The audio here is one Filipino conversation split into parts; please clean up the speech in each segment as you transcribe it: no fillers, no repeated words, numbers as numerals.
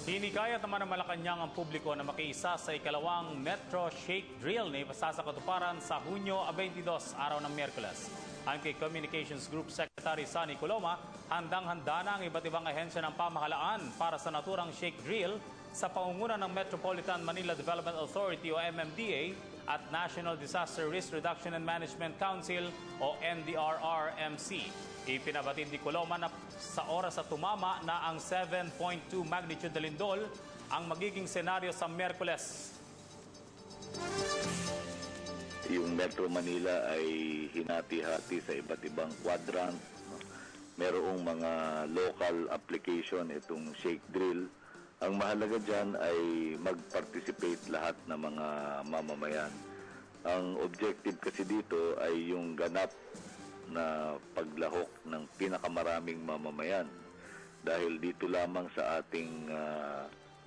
Hinikayat naman ng Malacanang ang publiko na makiisa sa ikalawang Metro Shake Drill na ipasasakatuparan sa Hunyo 22, araw ng Miyerkules. Ayon kay Communications Group Secretary Sunny Coloma, handang-handa na ang iba't ibang ahensya ng pamahalaan para sa naturang Shake Drill sa pangunguna ng Metropolitan Manila Development Authority o MMDA at National Disaster Risk Reduction and Management Council o NDRRMC. Ipinabatid ni Coloma na sa oras at tumama na ang 7.2 magnitude na lindol ang magiging senaryo sa Miyerkules. Yung Metro Manila ay hinati-hati sa iba't ibang quadrant. Merong mga local application itong shake drill. Ang mahalaga dyan ay mag-participate lahat ng mga mamamayan. Ang objective kasi dito ay yung ganap na paglahok ng pinakamaraming mamamayan. Dahil dito lamang sa ating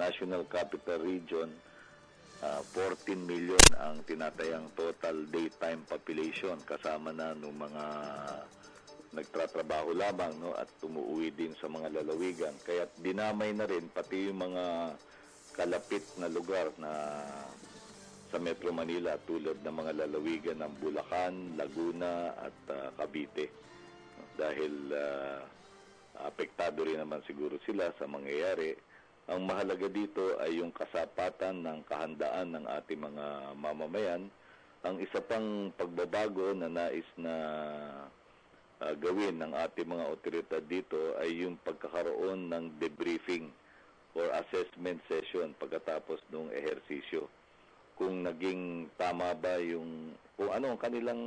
National Capital Region, 14 million ang tinatayang total daytime population, kasama na ng mga nagtratrabaho lamang, no, at tumuuwi din sa mga lalawigan. Kaya dinamay na rin pati yung mga kalapit na lugar na sa Metro Manila tulad ng mga lalawigan ng Bulacan, Laguna at Cavite. Dahil apektado rin naman siguro sila sa mangyayari. Ang mahalaga dito ay yung kasapatan ng kahandaan ng ating mga mamamayan. Ang isa pang pagbabago na nais na gawin ng ating mga otoridad dito ay yung pagkakaroon ng debriefing or assessment session pagkatapos ng ehersisyo. Kung naging tama ba yung kung ano ang kanilang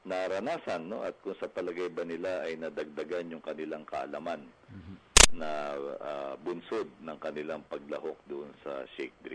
naranasan, no, at kung sa palagay ba nila ay nadagdagan yung kanilang kaalaman na bunsod ng kanilang paglahok doon sa shake drill.